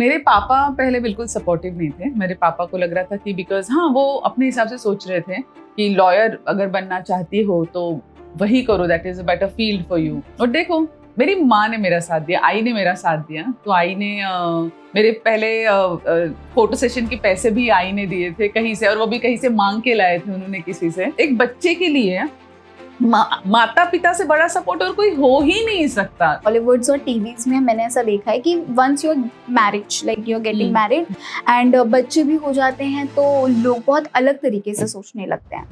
मेरे पापा पहले बिल्कुल सपोर्टिव नहीं थे। मेरे पापा को लग रहा था कि बिकॉज वो अपने हिसाब से सोच रहे थे कि लॉयर अगर बनना चाहती हो तो वही करो, that is a better field for you. और देखो, मेरी माँ ने मेरा साथ दिया, आई ने मेरा साथ दिया। तो आई ने मेरे पहले फोटो सेशन के पैसे भी आई ने दिए थे कहीं से, और वो भी कहीं से मांग के लाए थे उन्होंने किसी से। एक बच्चे के लिए माता पिता से बड़ा सपोर्ट और कोई हो ही नहीं सकता। बॉलीवुड्स और टीवीज में मैंने ऐसा देखा है कि once you marriage like you are getting married and बच्चे भी हो जाते हैं तो लोग बहुत अलग तरीके से सोचने लगते हैं।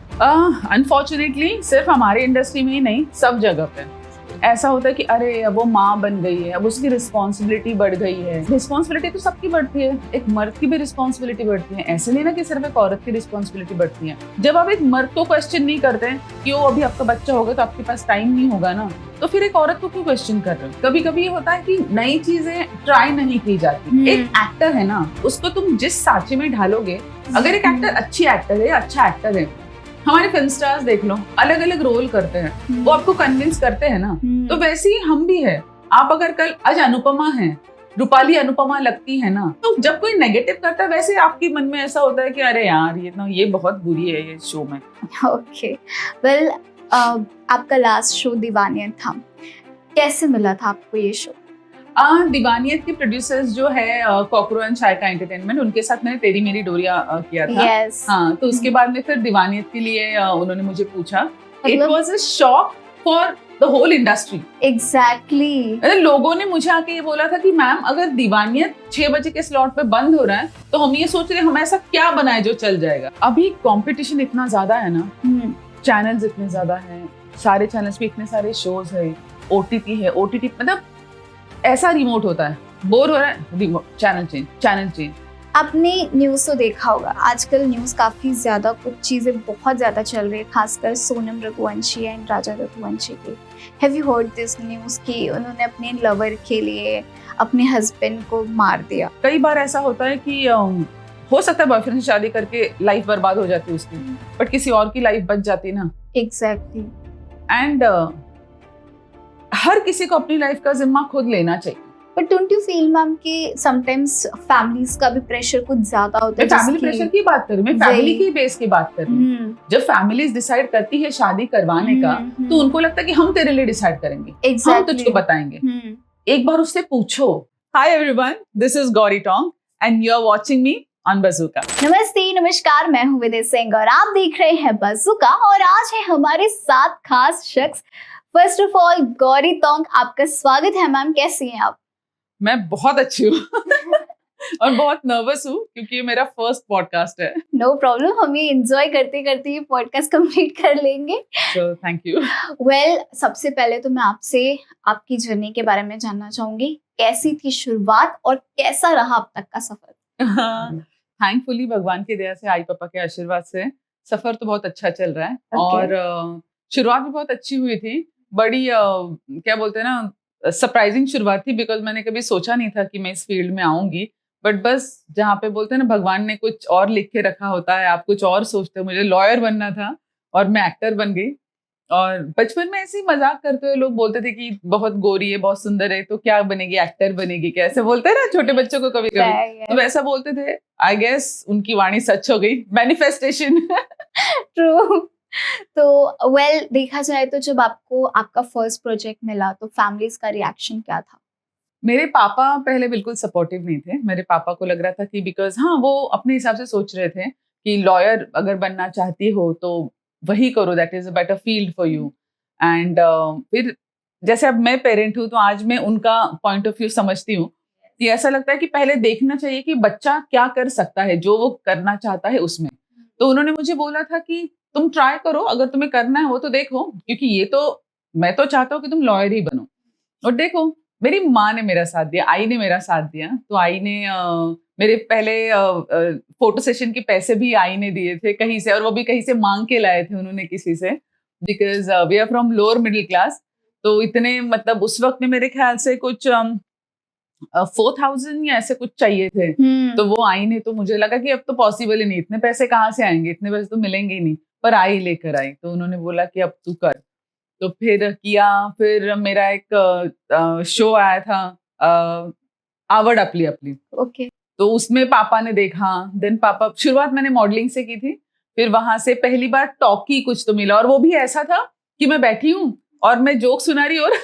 अनफॉर्चुनेटली सिर्फ हमारे इंडस्ट्री में ही नहीं, सब जगह पे ऐसा होता है कि अरे अब वो माँ बन गई है, अब उसकी रिस्पॉन्सिबिलिटी बढ़ गई है। रिस्पॉन्सिबिलिटी तो सबकी बढ़ती है, एक मर्द की भी रिस्पॉन्सिबिलिटी बढ़ती है। ऐसे नहीं ना कि सिर्फ एक औरत की रिस्पॉन्सिबिलिटी बढ़ती है। जब आप एक मर्द को क्वेश्चन नहीं करते कि वो अभी आपका बच्चा होगा तो आपके पास टाइम नहीं होगा ना, तो फिर एक औरत को क्यों क्वेश्चन कर रहे हो? कभी कभी ये होता है कि नई चीजें ट्राई नहीं की जाती। एक एक्टर है ना, उसको तुम जिस सांचे में ढालोगे, अगर एक एक्टर अच्छी एक्टर है, अच्छा एक्टर है, हमारे फिल्म स्टार्स देख लो, अलग अलग रोल करते हैं, वो आपको कन्विंस करते हैं ना। तो वैसे ही हम भी है। आप अगर कल आज अनुपमा है, रूपाली अनुपमा लगती है ना, तो जब कोई नेगेटिव करता है वैसे आपके मन में ऐसा होता है कि अरे यार ये बहुत बुरी है ये शो में। ओके, वेल आपका लास्ट शो दीवानियत था, कैसे मिला था आपको ये शो? दीवानियत के प्रोड्यूसर्स जो है कॉकरो एंड शायका एंटरटेनमेंट, उनके साथ मैंने तेरी मेरी डोरिया किया था। yes. हाँ, तो उसके बाद में फिर दीवानियत के लिए उन्होंने मुझे पूछा। It was a shock for the whole industry. Exactly. लोगों ने मुझे आके ये बोला था कि मैम अगर दीवानियत 6 बजे के स्लॉट पे बंद हो रहा है तो हम ये सोच रहे हैं हम ऐसा क्या बनाए जो चल जाएगा। अभी कंपटीशन इतना ज्यादा है ना, चैनल्स इतने ज्यादा हैं, सारे चैनल्स पे इतने सारे शोज है, ओटीटी है, ओटीटी मतलब ऐसा रिमोट होता है, बोर हो रहा है, चैनल चेंज। आपने न्यूज़ तो देखा होगा, आजकल न्यूज़ काफ़ी ज़्यादा, कुछ चीज़ें बहुत ज़्यादा चल रही है, खासकर सोनम रघुवंशी एंड राजा रघुवंशी की। Have you heard this news कि उन्होंने अपने लवर के लिए अपने हस्बैंड को मार दिया? कई बार ऐसा होता है कि हो सकता है बॉयफ्रेंड से शादी करके लाइफ बर्बाद हो जाती है उसकी, बट किसी और की लाइफ बच जाती ना। एग्जैक्टली। एंड हर किसी को अपनी लाइफ का जिम्मा खुद लेना चाहिए। But don't you feel ma'am कि समटाइम्स फैमिलीज का भी प्रेशर कुछ ज्यादा होता है? मैं फैमिली प्रेशर की बात कर रही हूँ, मैं फैमिली की बेस की बात कर रही हूँ। जब फैमिलीज डिसाइड करती है शादी करवाने का, तो उनको लगता है कि हम तेरे लिए डिसाइड करेंगे, हम तुझको बताएंगे। एक बार उससे पूछो, hi everyone, this is Gauri Tong and you are watching me on Bazooka. नमस्ते, नमस्कार, मैं हूँ विदेश सिंह और आप देख रहे हैं बज़ूका। और आज है हमारे साथ खास शख्स। First of all Gauri Tong, आपका स्वागत है मैम, कैसी हैं आप? मैं बहुत अच्छी हूँ और बहुत नर्वस हूँ क्योंकि ये मेरा फर्स्ट पॉडकास्ट है। नो प्रॉब्लम, हम ये एंजॉय करते करते ये पॉडकास्ट कंप्लीट कर लेंगे। सो थैंक यू। वेल, सबसे पहले तो मैं आपसे आपकी जर्नी के बारे में जानना चाहूंगी। कैसी थी शुरुआत और कैसा रहा अब तक का सफर? थैंकफुली भगवान की दया से, आई पापा के आशीर्वाद से सफर तो बहुत अच्छा चल रहा है। और शुरुआत भी बहुत अच्छी हुई थी, बड़ी क्या बोलते हैं ना, सरप्राइजिंग शुरुआत थी, बिकॉज मैंने कभी सोचा नहीं था कि मैं इस फील्ड में आऊंगी। बट बस जहाँ पे बोलते हैं ना भगवान ने कुछ और लिख के रखा होता है, आप कुछ और सोचते हो। मुझे लॉयर बनना था और मैं एक्टर बन गई। और बचपन में ऐसे ही मजाक करते हुए लोग बोलते थे कि बहुत गोरी है, बहुत सुंदर है, तो क्या बनेगी, एक्टर बनेगी क्या, ऐसे बोलते हैं ना छोटे बच्चों को कभी कभी, तो वैसा बोलते थे। आई गेस उनकी वाणी सच हो गई, मैनिफेस्टेशन। ट्रू। तो वेल, देखा जाए तो जब आपको आपका फर्स्ट प्रोजेक्ट मिला तो फैमिलीज का रिएक्शन क्या था? मेरे पापा पहले बिल्कुल सपोर्टिव नहीं थे। मेरे पापा को लग रहा था कि बिकॉज वो अपने हिसाब से सोच रहे थे कि लॉयर अगर बनना चाहती हो तो वही करो, that is a better field for you. And फिर जैसे अब मैं पेरेंट हूँ तो आज मैं उनका पॉइंट ऑफ व्यू समझती हूँ कि ऐसा लगता है कि पहले देखना चाहिए कि बच्चा क्या कर सकता है, जो वो करना चाहता है उसमें। तो उन्होंने मुझे बोला था कि तुम ट्राई करो, अगर तुम्हें करना है वो तो देखो, क्योंकि ये तो मैं तो चाहता हूँ कि तुम लॉयर ही बनो। और देखो, मेरी माँ ने मेरा साथ दिया, आई ने मेरा साथ दिया। तो आई ने मेरे पहले फोटो सेशन के पैसे भी आई ने दिए थे कहीं से, और वो भी कहीं से मांग के लाए थे उन्होंने किसी से, because we are from lower middle class. तो इतने मतलब उस वक्त में मेरे ख्याल से कुछ 4,000 या ऐसे कुछ चाहिए थे। तो वो आई ने, तो मुझे लगा कि अब तो पॉसिबल ही नहीं, इतने पैसे कहाँ से आएंगे, इतने पैसे तो मिलेंगे ही नहीं। पर आई लेकर आई, तो उन्होंने बोला कि अब तू कर। तो फिर किया। फिर मेरा एक शो आया था आवड़ अपली अपली। ओके। तो उसमें पापा ने देखा, देन पापा, शुरुआत मैंने मॉडलिंग से की थी, फिर वहां से पहली बार टॉकी कुछ तो मिला, और वो भी ऐसा था कि मैं बैठी हूँ और मैं जोक सुना रही और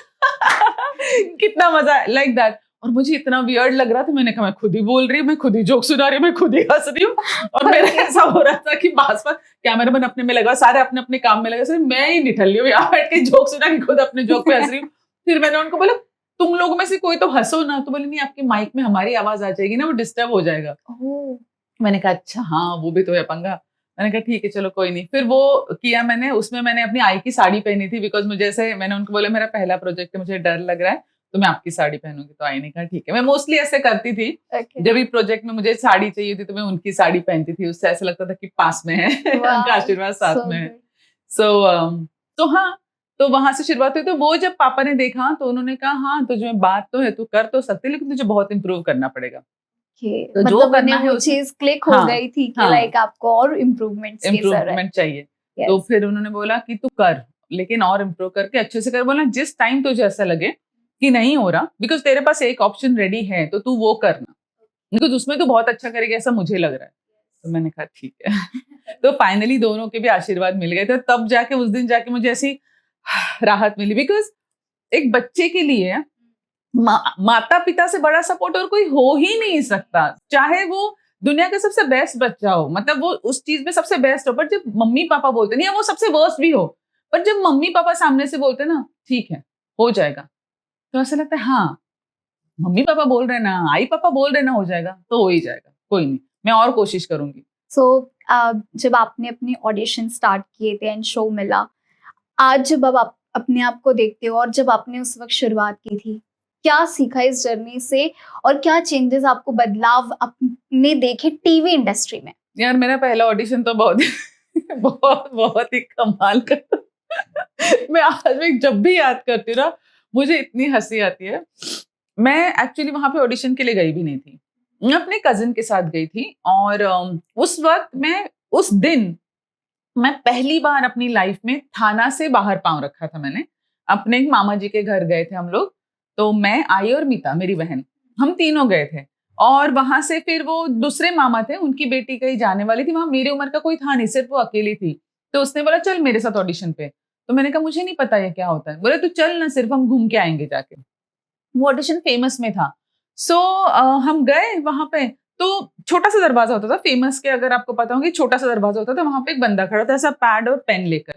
कितना मजा, लाइक दैट। और मुझे इतना वियर्ड लग रहा था, मैंने कहा मैं खुद ही बोल रही हूँ, मैं खुद ही जोक सुना रही हूँ, मैं खुद ही हंस रही हूँ। और मेरा ऐसा हो रहा था कि पास कैमरामैन अपने में लगा, सारे अपने अपने काम में लगे, सिर्फ मैं ही निठल रही हूँ यहाँ बैठ के जोक सुना के खुद अपने जोक पे हंस रही हूँ। फिर मैंने उनको बोला तुम लोगों में से कोई तो हंसो ना, तो बोले नहीं आपके माइक में हमारी आवाज आ जाएगी ना, वो डिस्टर्ब हो जाएगा। ओह! मैंने कहा अच्छा हाँ वो भी तो है पंगा। मैंने कहा ठीक है चलो कोई नहीं। फिर वो किया मैंने, उसमें मैंने अपनी आई की साड़ी पहनी थी, बिकॉज मुझे ऐसे, मैंने उनको बोला मेरा पहला प्रोजेक्ट है, मुझे डर लग रहा है, तो मैं आपकी साड़ी पहनूंगी। तो आई ने कहा ठीक है। मैं मोस्टली ऐसे करती थी, ओके। जब भी प्रोजेक्ट में मुझे साड़ी चाहिए थी तो मैं उनकी साड़ी पहनती थी, उससे ऐसा लगता था कि पास में है उनका आशीर्वाद साथ में है। तो हाँ, तो वहां से शुरुआत हुई। तो वो जब पापा ने देखा तो उन्होंने कहा हाँ तुझे बात तो है, तू कर तो सकती, लेकिन तुझे बहुत इंप्रूव करना पड़ेगा। तो जो मतलब करना उन्हें है वो उसमें, चीज क्लिक हो हाँ, गई थी कि हाँ, लाइक आपको और इम्प्रूवमेंट्स की जरूरत इम्प्रूवमेंट चाहिए। है। तो फिर उन्होंने बोला कि तू कर, लेकिन और इम्प्रूव करके अच्छे से कर। बोला जिस टाइम तुझे ऐसा लगे कि नहीं हो रहा, बिकॉज तेरे पास एक ऑप्शन रेडी है तो तू वो करना, बिकॉज उसमें तू बहुत अच्छा करेगी ऐसा मुझे लग रहा है। तो मैंने कहा ठीक है। तो फाइनली दोनों के भी आशीर्वाद मिल गए थे, तब जाके उस दिन जाके मुझे ऐसी राहत मिली। बिकॉज एक बच्चे के लिए माता पिता से बड़ा सपोर्ट और कोई हो ही नहीं सकता, चाहे वो दुनिया का सबसे बेस्ट बच्चा हो, मतलब वो उस चीज में सबसे बेस्ट हो, पर जब मम्मी पापा बोलते नहीं, वो सबसे वर्स्ट भी हो, पर जब मम्मी पापा सामने से बोलते ना ठीक है हो जाएगा, तो ऐसा लगता है हाँ मम्मी पापा बोल रहे ना, आई पापा बोल रहे ना, हो जाएगा तो हो ही जाएगा, कोई नहीं, मैं और कोशिश करूंगी। सो जब आपने अपनी ऑडिशन स्टार्ट किए थे एंड शो मिला, आज जब अब आप अपने आप को देखते हो और जब आपने उस वक्त शुरुआत की थी, क्या सीखा इस जर्नी से और क्या चेंजेस आपको बदलाव आपने देखे टीवी इंडस्ट्री में? यार मेरा पहला ऑडिशन तो बहुत बहुत बहुत ही कमाल का मैं आज भी जब भी याद करती हूँ ना मुझे इतनी हंसी आती है। मैं एक्चुअली वहां पे ऑडिशन के लिए गई भी नहीं थी, मैं अपने कजिन के साथ गई थी। और उस वक्त उस दिन मैं पहली बार अपनी लाइफ में थाना से बाहर पांव रखा था। मैंने अपने एक मामा जी के घर गए थे हम लोग, तो मैं, आई और मीता मेरी बहन, हम तीनों गए थे। और वहां से फिर वो दूसरे मामा थे, उनकी बेटी कहीं जाने वाली थी, वहां मेरी उम्र का कोई था नहीं, सिर्फ वो अकेली थी। तो उसने बोला चल मेरे साथ ऑडिशन पे। तो मैंने कहा मुझे नहीं पता ये क्या होता है। बोले तू चल ना, सिर्फ हम घूम के आएंगे जाके। वो ऑडिशन फेमस में था। सो हम गए वहां पे, तो छोटा सा दरवाजा होता था फेमस के, अगर आपको पता होगा छोटा सा दरवाजा होता था, वहां पे एक बंदा खड़ा था ऐसा पैड और पेन लेकर।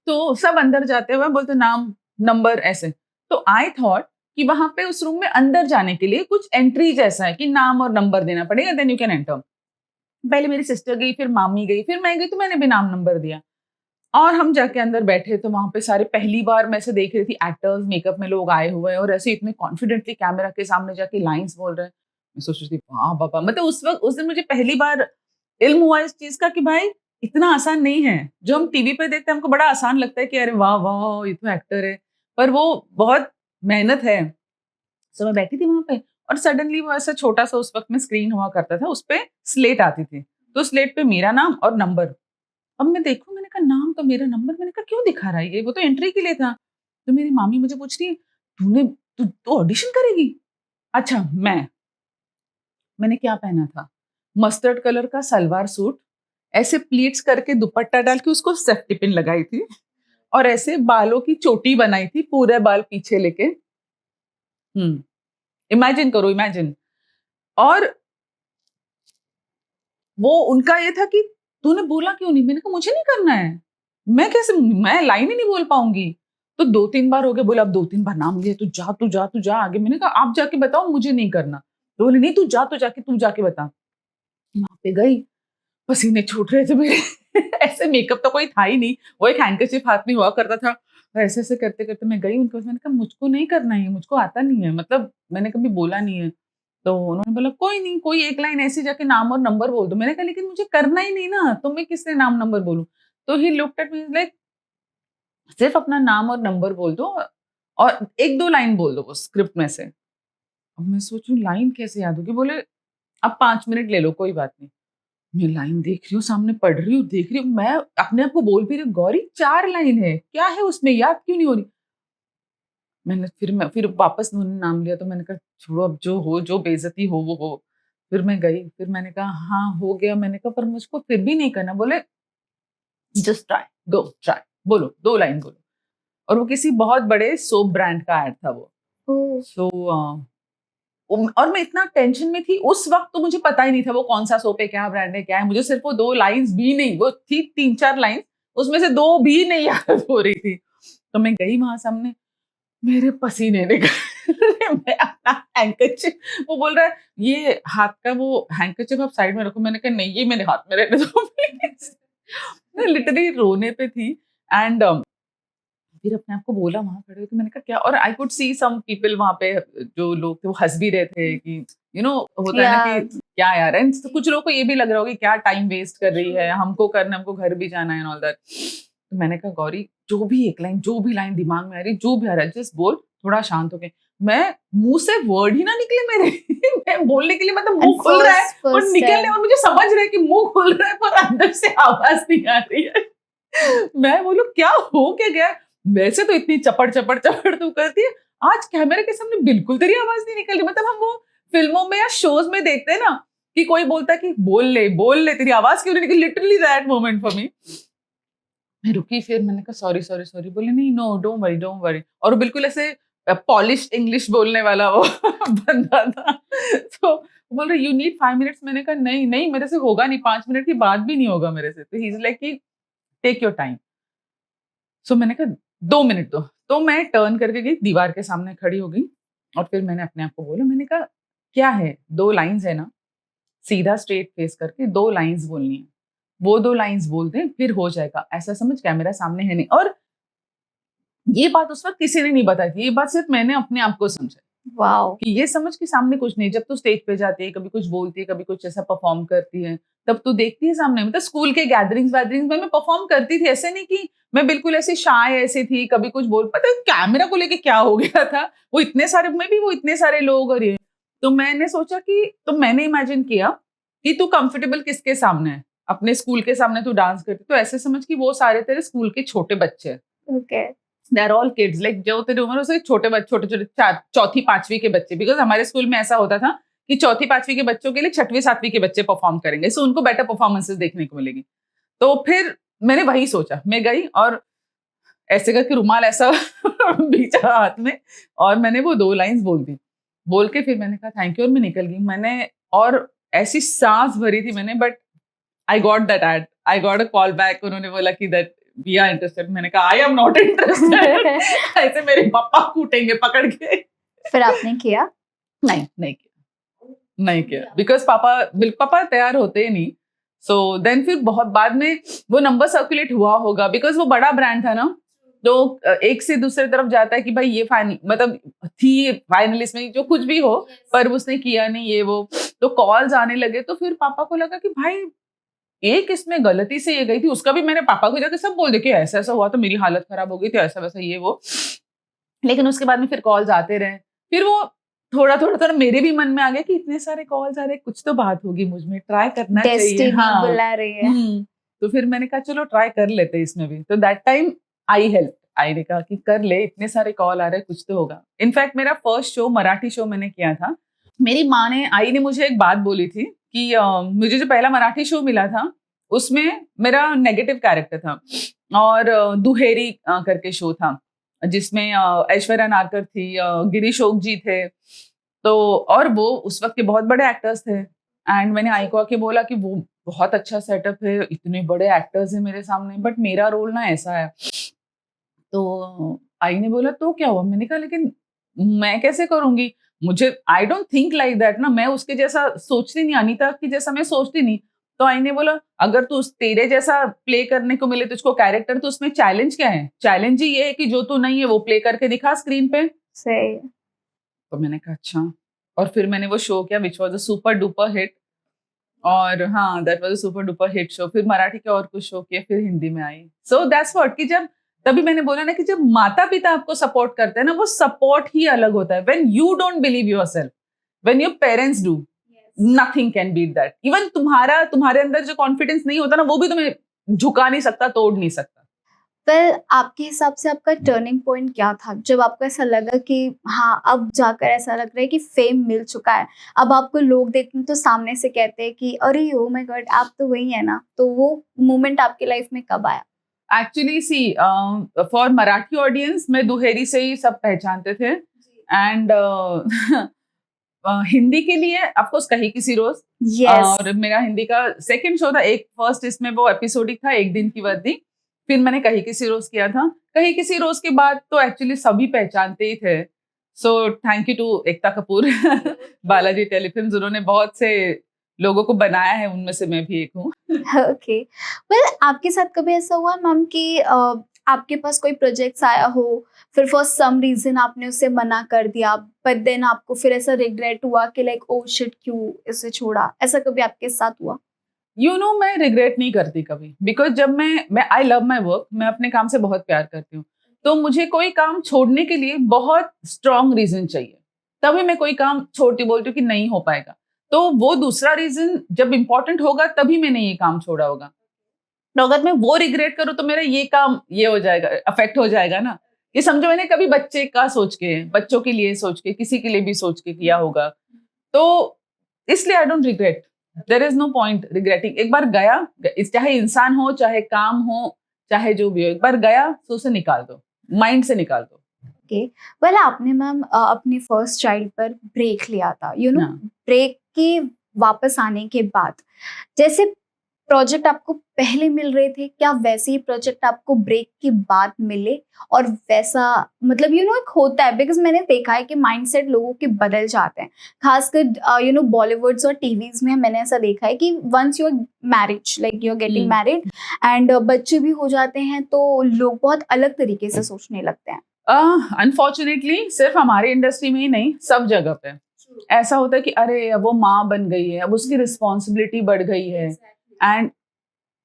तो सब अंदर जाते हुए बोलते नाम नंबर ऐसे। तो आई थॉट कि वहां पे उस रूम में अंदर जाने के लिए कुछ एंट्री जैसा है कि नाम और नंबर देना पड़ेगा, देन यू कैन एंटर। पहले मेरी सिस्टर गई, फिर मामी गई, फिर मैं गई, तो मैंने भी नाम नंबर दिया। और हम जाके अंदर बैठे तो वहां पे सारे, पहली बार मैं ऐसे देख रही थी एक्टर्स मेकअप में लोग आए हुए हैं और ऐसे इतने कॉन्फिडेंटली कैमरा के सामने जाके लाइंस बोल रहे हैं। मैं सोच रही थी वाह बाबा, मतलब उस वक्त उस दिन मुझे पहली बार इल्म हुआ इस चीज का कि भाई इतना आसान नहीं है। जो हम टीवी पे देखते हैं हमको बड़ा आसान लगता है कि अरे वाह वाह ये तो एक्टर है, पर वो बहुत मेहनत है। सो मैं बैठी थी वहां पे और सडनली वो ऐसा छोटा सा उस वक्त में स्क्रीन हुआ करता था, उस पे स्लेट आती थी, तो स्लेट पे मेरा नाम और नंबर। अब मैं देखूं, मैंने कहा नाम तो मेरा, नंबर मैंने कहा क्यों दिखा रहा है ये, वो तो एंट्री के लिए था। तो मेरी मामी मुझे पूछ रही है तू ऑडिशन करेगी? अच्छा मैंने क्या पहना था, मस्टर्ड कलर का सलवार सूट, ऐसे प्लीट्स करके दुपट्टा डाल के उसको सेफ्टी पिन लगाई थी और ऐसे बालों की चोटी बनाई थी, पूरे बाल पीछे लेके। इमेजिन करो, इमेजिन। और वो उनका ये था कि तूने बोला क्यों नहीं? मैंने कहा मुझे नहीं करना है, मैं लाइन ही नहीं बोल पाऊंगी। तो 2-3 बार हो गए, बोला अब 2-3 बार नाम लिए, तू जा आगे। मैंने कहा आप जाके बताओ, मुझे नहीं करना। तो बोले नहीं तू जाके बता। वहां पे गई, पसीने छूट रहे थे मेरे ऐसे मेकअप तो कोई था ही नहीं, वो एक हैंकरचिफ हाथ में हुआ करता था। ऐसे ऐसे करते करते मैं गई उनके पास, मैंने कहा मुझको नहीं करना है, मुझको आता नहीं है, मतलब मैंने कभी बोला नहीं है। तो उन्होंने बोला कोई नहीं, कोई एक लाइन ऐसी जाके नाम और नंबर बोल दो। मैंने कहा लेकिन मुझे करना ही नहीं ना, तो मैं किससे नाम नंबर बोलूं? तो he looked at me like सिर्फ अपना नाम और नंबर बोल दो और 1-2 लाइन बोल दो वो स्क्रिप्ट में से। अब मैं सोचूं लाइन कैसे याद होगी? बोले अब 5 मिनट ले लो, कोई बात नहीं। मैं लाइन देख रही हूँ, सामने पढ़ रही हूँ, देख रही हूँ, मैं अपने आप को बोल भी रही हूँ गौरी 4 लाइन है, क्या है उसमें, याद क्यों नहीं हो रही? मैं फिर वापस उन्होंने नाम लिया, तो मैंने कहा छोड़ो अब जो बेइज्जती हो वो हो। फिर मैं गई, फिर मैंने कहा हाँ हो गया, मैंने कहा पर मुझको फिर भी नहीं करना। बोले जस्ट ट्राई, गो ट्राई, बोलो 2 लाइन बोलो। और वो किसी बहुत बड़े सोप ब्रांड का एड था वो। ओह! सो और मैं इतना टेंशन में थी उस वक्त, तो मुझे पता ही नहीं था वो कौन सा सोप है, क्या ब्रांड है, क्या है। मुझे सिर्फ वो 2 लाइन्स भी नहीं, वो थी 3-4 लाइन्स, उसमें से 2 भी नहीं याद हो रही थी। तो मैं गई वहां सामने, मेरे पसीने निकल रहे, मैं अपना हैंकरचिफ, वो बोल रहा है ये हाथ का वो हैंकरचिफ आप साइड में रखो। मैंने कहा नहीं, ये मेरे हाथ में रहने दो प्लीज। मैं लिटरली रोने पे थी। एंड फिर अपने आप को बोला वहां खड़े होके, मैंने कहा क्या। और I could see some people वहां पे, जो लोग थे वो हंस भी रहे थे कि होता है ना या कि क्या यार है। तो कुछ लोगों को ये भी लग रहा होगा कि क्या टाइम वेस्ट कर रही है, हमको करना, हमको घर भी जाना है एंड ऑल दैट। तो मैंने कहा गौरी, जो भी एक लाइन, जो भी लाइन दिमाग में आ रही, जो भी आ रहा है जस्ट बोल, थोड़ा शांत होके। मैं मुंह से वर्ड ही ना निकले मेरे मैं बोलने के लिए मतलब मुंह खुल रहा है और फर्स्ट निकलने, टाइम और मुझे समझ रहा है कि मुंह खुल रहा है पर अंदर से आवाज नहीं आ रही है। मैं बोलूं क्या हो क्या गया। वैसे तो इतनी चपड़ चपड़ चपड़ तू करती है, आज कैमरे के सामने बिल्कुल तेरी आवाज नहीं निकल रही। मतलब हम वो फिल्मों में या शोज में देखते हैं ना कि कोई बोलता है कि बोल ले तेरी आवाज क्यों नहीं निकली। Literally that moment for me. मैं रुकी, फिर मैंने कहा सॉरी सॉरी सॉरी। बोले नहीं, नो डोंट वरी। और वो बिल्कुल ऐसे पॉलिश इंग्लिश बोलने वाला वो बंदा था। तो बोल रहे यू नीड 5 मिनट्स। मैंने कहा नहीं नहीं, मेरे से होगा नहीं, 5 मिनट की बात भी नहीं होगा मेरे से। तो ही इज लाइक कि टेक योर टाइम। सो मैंने कहा 2 मिनट दो। तो मैं टर्न करके गई, दीवार के सामने खड़ी हो गई और फिर मैंने अपने आप को बोला, मैंने कहा क्या है, 2 लाइन्स है ना, सीधा स्ट्रेट फेस करके 2 लाइन्स बोलनी है। वो 2 लाइन्स बोल दें फिर हो जाएगा। ऐसा समझ कैमरा सामने है नहीं। और ये बात उस वक़्त किसी ने नहीं बताई थी। ये बात सिर्फ मैंने अपने आप को समझा वाओ! कि ये समझ के सामने कुछ नहीं। जब तू स्टेज पे जाती है, कभी कुछ बोलती है, कभी कुछ ऐसा परफॉर्म करती है, तब तू देखती है सामने। मतलब स्कूल के गैदरिंग्स-वैदरिंग्स में मैं परफॉर्म करती थी। ऐसे नहीं कि मैं बिल्कुल ऐसी शाय ऐसी थी, कभी कुछ बोल, पता है कैमरा को लेके क्या हो गया था। वो इतने सारे, मैं भी वो इतने सारे लोग और ये। तो मैंने सोचा कि, तो मैंने इमेजिन किया कि तू कंफर्टेबल किसके सामने है? अपने स्कूल के सामने तू डांस करती, तो ऐसे समझ कि वो सारे तेरे स्कूल के छोटे बच्चे हैं। Okay, they are all kids, like जो तेरी उम्र उससे छोटे छोटे चौथी पांचवी के बच्चे। बिकॉज हमारे स्कूल में ऐसा होता था कि चौथी पांचवी के बच्चों के लिए छठवीं सातवीं के बच्चे परफॉर्म करेंगे, सो उनको बेटर परफॉर्मेंसेस देखने को मिलेगी। तो फिर मैंने वही सोचा, मैं गई और ऐसे करके रुमाल ऐसा बीचा हाथ में, और मैंने वो 2 लाइंस बोल दी। बोल के फिर मैंने कहा थैंक यू और मैं निकल गई। मैंने और ऐसी सांस भरी थी मैंने, but I got that ad, I got a call back. उन्होंने बोला कि दैट वी आर इंटरेस्टेड। मैंने कहा आई एम नॉट इंटरेस्टेड। ऐसे मेरे पापा कूटेंगे पकड़ के। फिर आपने किया? नहीं किया, नहीं किया, बिकॉज पापा तैयार होते ही नहीं। सो देन फिर बहुत बाद में वो नंबर सर्कुलेट हुआ होगा, बिकॉज वो बड़ा ब्रांड था ना। तो एक से दूसरे तरफ जाता है कि भाई ये फाइनल, मतलब थी फाइनलिस्ट में जो कुछ भी हो, पर उसने किया नहीं ये वो। तो कॉल्स आने लगे, तो फिर पापा को लगा कि भाई एक इसमें गलती से ये गई थी। उसका भी मैंने पापा को जाकर सब बोल दिया कि ऐसा ऐसा हुआ, तो मेरी हालत खराब हो गई थी, ऐसा वैसा ये वो। लेकिन उसके बाद में फिर कॉल्स आते रहे। फिर वो थोड़ा मेरे भी मन में आ गया कि इतने सारे कॉल्स आ रहे, कुछ तो बात होगी मुझ में, ट्राई करना चाहिए। डेस्टिनी हाँ। बुला रही है। तो फिर मैंने कहा चलो ट्राई कर लेते हैं इसमें भी। तो दैट टाइम आई हेल्प, आई ने कहा कि कर ले, इतने सारे कॉल आ रहे, कुछ तो होगा। इनफैक्ट मेरा फर्स्ट शो, मराठी शो मैंने किया था। मेरी माँ ने, आई ने मुझे एक बात बोली थी कि मुझे जो पहला मराठी शो मिला था उसमें मेरा नेगेटिव कैरेक्टर था, और दुहेरी करके शो था, जिसमें ऐश्वर्या नारकर थी, गिरीश ओक जी थे। तो और वो उस वक्त के बहुत बड़े एक्टर्स थे। एंड मैंने आई को आके बोला कि वो बहुत अच्छा सेटअप है, इतने बड़े एक्टर्स हैं मेरे सामने, बट मेरा रोल ना ऐसा है। तो आई ने बोला तो क्या हुआ? मैंने कहा लेकिन मैं कैसे करूंगी, मुझे I don't think like that ना, मैं उसके जैसा सोचती नहीं, अनीता की जैसा मैं सोचती नहीं। तो आई ने बोला अगर तू तेरे जैसा प्ले करने को मिले तुझको कैरेक्टर, तो उसमें चैलेंज क्या है? चैलेंज ही ये है कि जो तू नहीं है वो प्ले करके दिखा स्क्रीन पे। सही। तो मैंने कहा अच्छा। और फिर मैंने वो शो किया which was a super duper hit. और हाँ, that was a super duper hit show. फिर मराठी के और कुछ शो किए, फिर हिंदी में आई। सो दैट्स व्हाट, कि जब, तभी मैंने बोला ना कि जब माता पिता आपको सपोर्ट करते हैं ना, वो सपोर्ट ही अलग होता है। When you don't believe yourself, when your parents do, nothing can beat that. Even तुम्हारे अंदर जो कॉन्फिडेंस नहीं होता ना, वो भी तुम्हें झुका नहीं सकता, तोड़ नहीं सकता। वेल आपके हिसाब से आपका टर्निंग पॉइंट क्या था जब आपको ऐसा लगा कि हाँ अब जाकर ऐसा लग रहा है कि फेम मिल चुका है, अब आपको लोग देखते हैं तो सामने से कहते हैं कि अरे ओ माय गॉड आप तो वही है ना, तो वो मोमेंट आपके लाइफ में कब आया? Actually see for Marathi audience मैं दुहेरी से ही सब पहचानते थे एंड हिंदी के लिए ऑफकोर्स कहीं किसी रोज यस। और मेरा हिंदी का सेकंड शो था, एक फर्स्ट इसमें वो एपिसोडिक था एक दिन की वर्दी, फिर मैंने कहीं किसी रोज किया था। कहीं किसी रोज के बाद तो एक्चुअली सभी पहचानते ही थे। So thank you to Ekta Kapoor Balaji Telefilms, उन्होंने बहुत से लोगों को बनाया है, उनमें से मैं भी एक हूँ। ओके। वेल आपके साथ कभी ऐसा हुआ मैम कि आपके पास कोई प्रोजेक्ट्स आया हो, फिर फॉर सम रीजन आपने उसे मना कर दिया, बट देन आपको फिर ऐसा रिग्रेट हुआ कि लाइक ओ शिट क्यों इसे छोड़ा, ऐसा कभी आपके साथ हुआ? यू नो मैं रिग्रेट नहीं करती कभी, बिकॉज जब मैं आई लव माई वर्क, मैं अपने काम से बहुत प्यार करती हूँ, तो मुझे कोई काम छोड़ने के लिए बहुत स्ट्रॉन्ग रीजन चाहिए, तभी मैं कोई काम छोड़ती बोलती हूँ कि नहीं हो पाएगा। तो वो दूसरा रीजन जब इंपॉर्टेंट होगा तभी मैंने ये काम छोड़ा होगा। तो अगर मैं वो रिग्रेट करूँ तो मेरा ये काम ये हो जाएगा, अफेक्ट हो जाएगा ना। ये समझो मैंने कभी बच्चे का सोच के, बच्चों के लिए सोच के, किसी के लिए भी सोच के किया होगा, तो इसलिए I don't regret. There is no point regretting. एक बार गया, चाहे इंसान हो, चाहे काम हो, चाहे जो भी हो, एक बार गया तो उसे निकाल दो, माइंड से निकाल दो। ओके। वेल आपने मैम अपनी फर्स्ट चाइल्ड पर ब्रेक लिया था, यू नो, हाँ। ब्रेक के वापस आने के बाद जैसे प्रोजेक्ट आपको पहले मिल रहे थे, क्या वैसे ही प्रोजेक्ट आपको ब्रेक के बाद मिले? और वैसा मतलब यू नो एक होता है, बिकॉज मैंने देखा है कि माइंडसेट लोगों के बदल जाते हैं, खासकर यू नो बॉलीवुड्स और टीवीज में मैंने ऐसा देखा है कि once you are marriage, like you are getting married and बच्चे भी हो जाते हैं, तो लोग बहुत अलग तरीके से सोचने लगते हैं। अनफॉर्चुनेटली सिर्फ हमारी इंडस्ट्री में ही नहीं, सब जगह पे ऐसा होता है कि अरे अब वो माँ बन गई है, अब उसकी रिस्पॉन्सिबिलिटी बढ़ गई है। एंड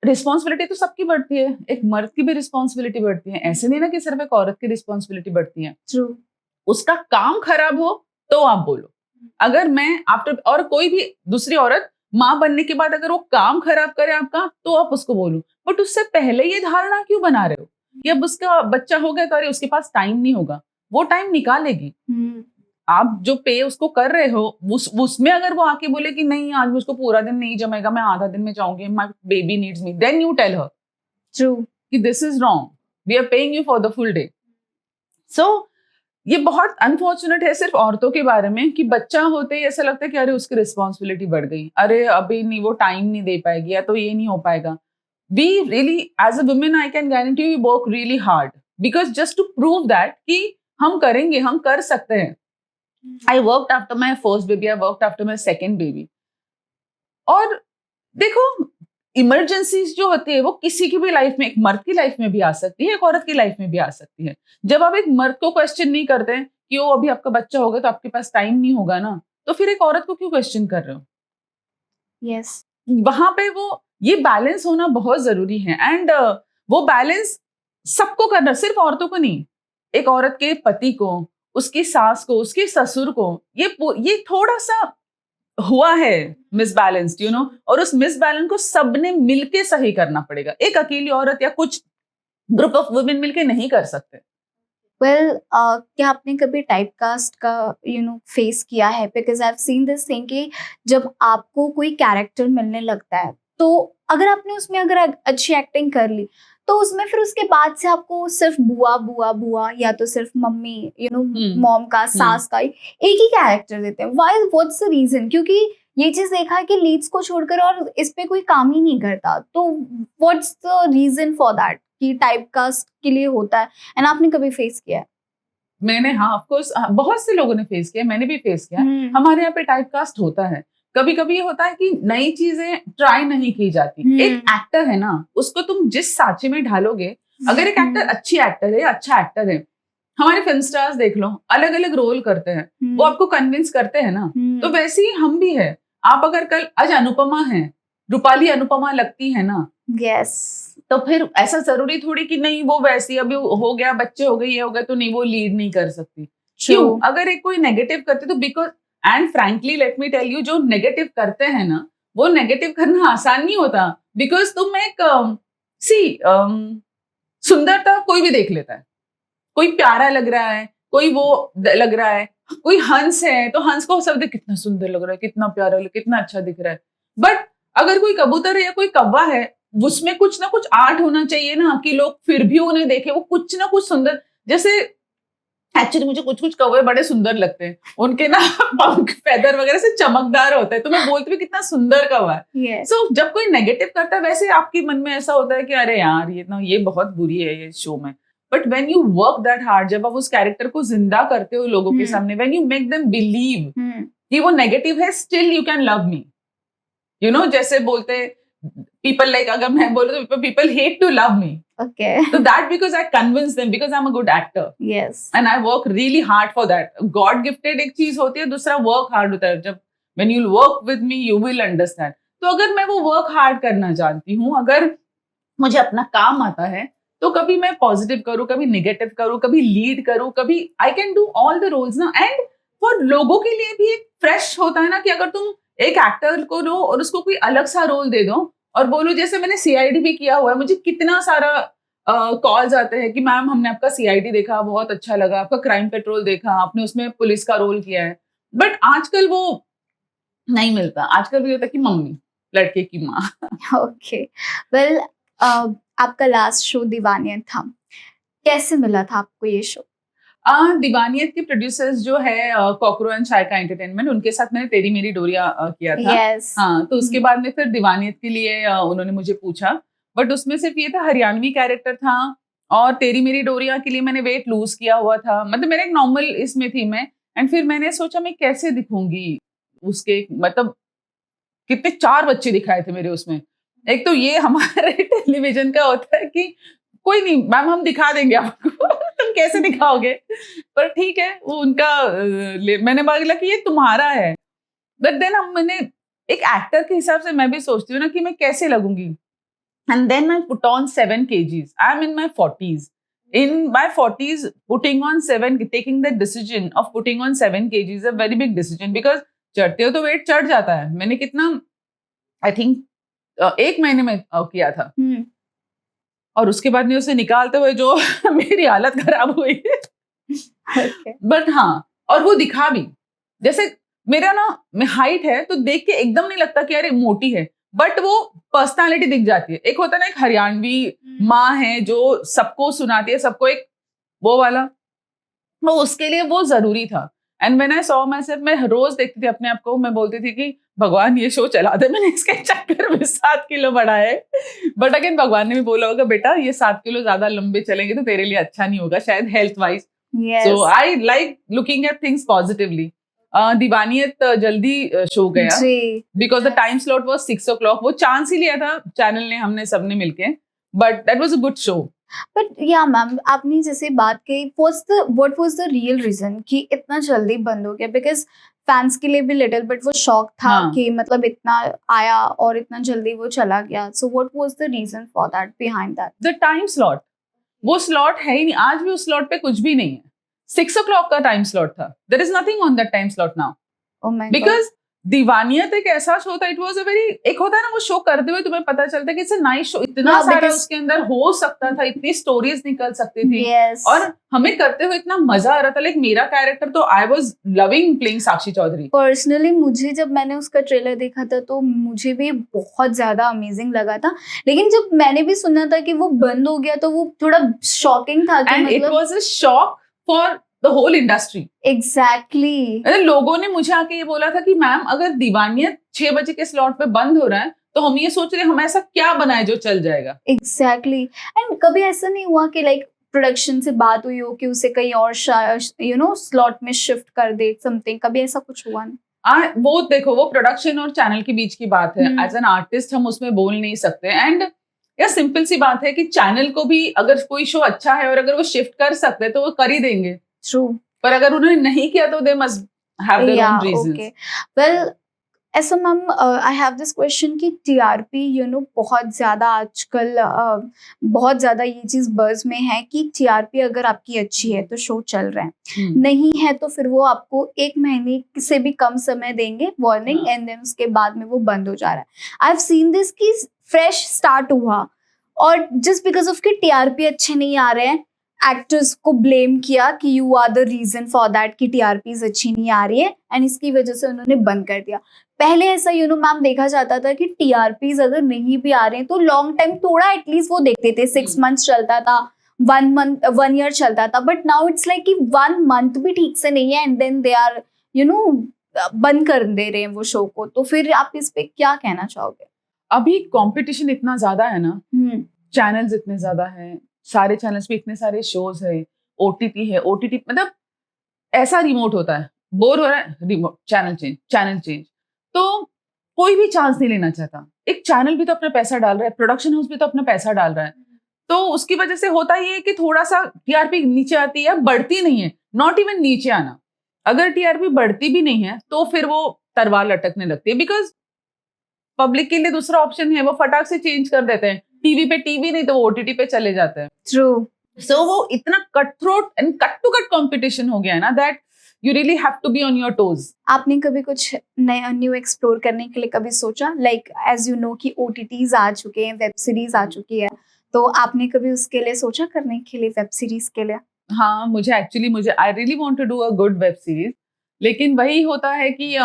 रिस्पॉन्सिबिलिटी तो सबकी बढ़ती है, एक मर्द की भी रिस्पॉन्सिबिलिटी बढ़ती है, ऐसे नहीं ना कि सिर्फ एक औरत की रिस्पॉन्सिबिलिटी बढ़ती है। ट्रू। उसका काम खराब हो तो आप बोलो। अगर मैं आफ्टर, और कोई भी दूसरी औरत माँ बनने के बाद अगर वो काम खराब करे आपका, तो आप उसको बोलो, बट उससे पहले ये धारणा क्यों बना रहे हो कि अब उसका बच्चा हो गया तो अरे उसके पास टाइम नहीं होगा? वो टाइम निकालेगी। आप जो पे उसको कर रहे हो उसमें अगर वो आके बोले कि नहीं आज मुझको पूरा दिन नहीं जमेगा, मैं आधा दिन में जाऊंगी, my baby needs me, then you tell her true कि this is wrong, we are paying you for the full day. So ये बहुत अनफॉर्चुनेट है सिर्फ औरतों के बारे में कि बच्चा होते ही ऐसा लगता है कि अरे उसकी रिस्पॉन्सिबिलिटी बढ़ गई, अरे अभी नहीं वो टाइम नहीं दे पाएगी या तो ये नहीं हो पाएगा। We really as a women I can guarantee we work really hard because just to prove that कि हम करेंगे, हम कर सकते हैं। I worked after my first baby, I worked after my second baby. और देखो इमरजेंसीज जो होती है वो किसी की भी लाइफ में, एक मर्द की लाइफ में भी आ सकती है, एक औरत की लाइफ में भी आ सकती है। जब आप एक मर्द को क्वेश्चन नहीं करते हैं कि वो अभी आपका बच्चा होगा तो आपके पास टाइम नहीं होगा ना, तो फिर एक औरत को क्यों क्वेश्चन कर रहे हो? यस। वहां पे वो ये बैलेंस होना बहुत जरूरी है। एंड वो बैलेंस सबको करना, सिर्फ औरतों को नहीं, एक औरत के पति को, उसकी सास को, उसके ससुर को, ये थोड़ा सा हुआ है मिसबैलेंस्ड, यू नो, और उस मिसबैलेंस को सबने मिलके सही करना पड़ेगा। एक अकेली औरत या कुछ ग्रुप ऑफ वुमेन मिलके नहीं कर सकते। वेल क्या आपने कभी टाइपकास्ट का यू नो फेस किया है? Because I have seen this thing कि जब आपको कोई कैरेक्टर मिलने लगता है, तो अगर आपने उसमें अगर अच्छी एक्टिंग कर ली, तो उसमें फिर उसके बाद से आपको सिर्फ बुआ बुआ बुआ या तो सिर्फ मम्मी, यू नो, मॉम का, सास का एक ही कैरेक्टर देते हैं। Why, what's the reason? क्योंकि ये चीज देखा है कि लीड्स को छोड़कर और इस पे कोई काम ही नहीं करता, तो what's the reason for that कि टाइपकास्ट के लिए होता है? एंड आपने कभी फेस किया है? मैंने, हाँ ऑफ कोर्स, बहुत से लोगों ने फेस किया, मैंने भी फेस किया। हमारे यहाँ पे टाइपकास्ट होता है। कभी कभी ये होता है कि नई चीजें ट्राई नहीं की जाती। एक एक्टर है ना, उसको तुम जिस सांचे में ढालोगे, अगर एक एक्टर अच्छी एक्टर है, अच्छा एक्टर है, हमारे फिल्म स्टार्स देख लो, अलग अलग रोल करते हैं, वो आपको कन्विंस करते हैं ना, तो वैसे ही हम भी है। आप अगर कल आज अनुपमा है, रूपाली अनुपमा लगती है ना, यस, तो फिर ऐसा जरूरी थोड़ी कि नहीं वो वैसी अभी हो गया, बच्चे हो गए, ये हो गए, तो नहीं वो लीड नहीं कर सकती। क्यों? अगर एक कोई नेगेटिव करते तो because, and frankly let me tell you, जो नेगेटिव करते हैं ना, वो नेगेटिव करना आसान नहीं होता। बिकॉज तुम एक सुंदरता कोई भी देख लेता है, कोई प्यारा लग रहा है, कोई वो लग रहा है, कोई हंस है तो हंस को सब देख कितना सुंदर लग रहा है, कितना प्यारा कितना अच्छा दिख रहा है। बट अगर कोई कबूतर है या कोई कौवा है, उसमें कुछ ना कुछ आर्ट होना चाहिए ना, कि लोग फिर भी उन्हें देखे, वो कुछ ना कुछ सुंदर। जैसे एक्चुअली मुझे कुछ कुछ कौवे बड़े सुंदर लगते हैं, उनके ना पंख फेदर वगैरह से चमकदार होते हैं, तो मैं बोलती हूँ कितना सुंदर कौवा है। Yes. सो जब कोई नेगेटिव करता है, वैसे आपके मन में ऐसा होता है कि अरे यार ये बहुत बुरी है ये शो में। But when you work that hard, जब आप उस कैरेक्टर को जिंदा करते हो लोगों के सामने, when you make them believe कि वो नेगेटिव है, still you can love me, you know, जैसे बोलते पीपल लाइक, अगर मैं बोलूं तो people hate to love me, Okay. so that because I convince them, because I'm a good actor Yes. and I work really hard for that. God gifted एक चीज होती है, दूसरा work hard होता है। जब when you work with me you will understand. तो अगर मैं वो work hard करना जानती हूँ, अगर मुझे अपना काम आता है, तो कभी मैं पॉजिटिव करूँ, कभी नेगेटिव करूँ, कभी लीड करूँ, कभी I can do all the roles ना। एंड फॉर लोगों के लिए भी एक फ्रेश होता है ना, कि अगर तुम एक एक्टर को लो और उसको कोई अलग सा रोल दे दो और बोलो, जैसे मैंने सीआईडी भी किया हुआ है, मुझे कितना सारा कॉल्स आते हैं कि मैम हमने आपका सीआईडी देखा, बहुत अच्छा लगा, आपका क्राइम पेट्रोल देखा, आपने उसमें पुलिस का रोल किया है। बट आजकल वो नहीं मिलता, आजकल भी होता है कि मम्मी, लड़के की माँ। Okay. Well, आपका लास्ट शो दीवानियत था, कैसे मिला था आपको ये शो? दीवानियत के प्रोड्यूसर्स जो है कॉकरो एंड शायका एंटरटेनमेंट, उनके साथ मैंने तेरी मेरी डोरिया किया था। Yes. हाँ, तो उसके बाद में फिर दीवानियत के लिए उन्होंने मुझे पूछा, बट उसमें सिर्फ ये था, हरियाणवी कैरेक्टर था, और तेरी मेरी डोरिया के लिए मैंने वेट लूज किया हुआ था, मतलब मेरा एक नॉर्मल इसमें थी मैं। एंड फिर मैंने सोचा मैं कैसे दिखूंगी उसके, मतलब कितने 4 बच्चे दिखाए थे मेरे उसमें। एक तो ये हमारे टेलीविजन का होता है कि कोई नहीं मैम, हम दिखा देंगे आपको, तुम कैसे दिखाओगे, पर ठीक है, वो उनका मैंने बोला कि ये तुम्हारा है। बट देन मैंने एक एक्टर के हिसाब से मैं भी सोचती हूँ ना कि मैं कैसे लगूंगी। And then I put on 7 kgs. I am in my 40s. In my 40s, taking the decision of putting on 7 kgs is a very big decision, because चढ़ते हो तो वेट चढ़ जाता है। मैंने कितना, आई थिंक 1 महीने में किया था, और उसके बाद में उसे निकालते हुए जो मेरी हालत खराब हुई। बट हाँ, और वो दिखा भी, जैसे मेरा ना हाइट है तो देख के एकदम नहीं लगता कि अरे मोटी है, बट वो पर्सनालिटी दिख जाती है। एक होता है ना, एक हरियाणवी माँ है जो सबको सुनाती है, सबको एक वो वाला, तो उसके लिए वो जरूरी था। And when I saw my self, मैं रोज देखती थी अपने आप को, मैं बोलती थी कि भगवान ये शो चला दे, मैंने इसके चक्कर में 7 किलो बढ़ाए। बट अगेन भगवान ने भी बोला होगा, बेटा ये 7 किलो ज्यादा लंबे चलेंगे तो तेरे लिए अच्छा नहीं होगा शायद health wise. So I like looking at things positively. Deewaniyat जल्दी शो गया, because the time slot was 6 o'clock। वो चांस ही लिया था चैनल ने, हमने सबने मिलके, but that was a good show. But yeah ma'am, आपने जैसे बात की, what was the real reason कि इतना जल्दी बंद हो गया? बिकॉज फैंस के लिए भी लिटिल बट वो शॉक था। हाँ. कि मतलब इतना आया और इतना जल्दी वो चला गया। So what was the reason for that, behind that? The time slot, वो स्लॉट है ही नहीं, आज भी उस स्लॉट पे कुछ भी नहीं है। 6 o'clock का टाइम स्लॉट था, there is nothing on that time slot now. Oh my god. Because Deewaniyat एक ऐसा शो था, इट वाज अ वेरी, एक होता है ना वो शो करते हुए तुम्हें पता चलता है कि इट्स अ नाइस शो, इतना Yeah, सारा because- उसके अंदर हो सकता था, इतनी स्टोरीज निकल सकती थी। Yes. और हमें करते हुए इतना मजा आ रहा था। लाइक मेरा कैरेक्टर तो I was loving playing Sakshi Chaudhary. Personally मुझे जब मैंने उसका ट्रेलर देखा था तो मुझे भी बहुत ज्यादा अमेजिंग लगा था, लेकिन जब मैंने भी सुना था कि वो बंद हो गया तो वो थोड़ा शॉकिंग था कि एंड इट मतलब was a shock for the whole industry. Exactly. लोगों ने मुझे आके ये बोला था कि मैम अगर दीवानियत 6 बजे के स्लॉट पे बंद हो रहा है तो हम ये सोच रहे हैं हम ऐसा क्या बनाए जो चल जाएगा। एग्जैक्टली। एंड कभी ऐसा नहीं हुआ कि लाइक प्रोडक्शन से बात हुई हो कि उसे कहीं और स्लॉट में शिफ्ट कर दे समथिंग? कभी ऐसा कुछ हुआ नहीं? वो देखो, वो प्रोडक्शन और चैनल के बीच की बात है। एज एन आर्टिस्ट हम उसमें बोल नहीं सकते। एंड या सिंपल सी बात है कि चैनल को भी अगर कोई शो अच्छा है और अगर वो शिफ्ट कर सकते तो वो कर ही देंगे। ट्रू। पर अगर उन्होंने नहीं किया तो they must have their own reasons. Okay. Well, ऐसा ma'am, I have this question कि टीआरपी बहुत ज़्यादा आजकल बहुत ज़्यादा ये चीज़ बज़ में है कि टीआरपी अगर आपकी अच्छी है तो शो चल रहा है, नहीं है तो फिर वो आपको 1 महीने से भी कम समय देंगे वार्निंग, एंड देन उसके बाद में वो बंद हो जा रहा है। आई हैव सीन दिस कि फ्रेश स्टार्ट हुआ और जस्ट बिकॉज ऑफ के टीआरपी अच्छे नहीं आ रहे हैं, एक्टर्स को ब्लेम किया कि you are the reason for that कि टीआरपीज अच्छी नहीं आ रही है, एंड इसकी वजह से उन्होंने बंद कर दिया। पहले ऐसा मैम देखा जाता था कि टीआरपीज अगर नहीं भी आ रहे हैं तो लॉन्ग टाइम थोड़ा एटलीस्ट वो देखते थे, 6 मंथ्स चलता था, 1 ईयर चलता था, बट नाउ इट्स लाइक कि 1 मंथ भी ठीक से नहीं है एंड देन दे आर बंद कर दे रहे हैं वो शो को। तो फिर आप इस पे क्या कहना चाहोगे? अभी कंपटीशन इतना ज्यादा है ना, चैनल्स इतने ज्यादा हैं, सारे चैनल्स पे इतने सारे शोज है, ओटीटी है, ओटीटी मतलब ऐसा रिमोट होता है, बोर हो रहा है, रिमोट चैनल चेंज, तो कोई भी चांस नहीं लेना चाहता। एक चैनल भी तो अपना पैसा डाल रहा है, प्रोडक्शन हाउस भी तो अपना पैसा डाल रहा है, तो उसकी वजह से होता ही है कि थोड़ा सा टीआरपी नीचे आती है, बढ़ती नहीं है, नॉट इवन नीचे आना। अगर टीआरपी बढ़ती भी नहीं है तो फिर वो तलवार लटकने लगती है, बिकॉज पब्लिक के लिए दूसरा ऑप्शन है, वो फटाक से चेंज कर देते हैं, टीवी पे टीवी नहीं तो वो ओटीटी पे चले जाते हैं। ट्रू। सो वो इतना cut throat and cut to cut competition हो गया है ना, that you really have to be on your toes. आपने कभी कुछ नया न्यू एक्सप्लोर करने के लिए कभी सोचा, लाइक एज यू नो कि ओटीटीज आ चुके हैं, वेब सीरीज आ चुकी है, तो आपने कभी उसके लिए सोचा करने के लिए, वेब सीरीज के लिए? हाँ, मुझे I really want to do a good web series, लेकिन वही होता है कि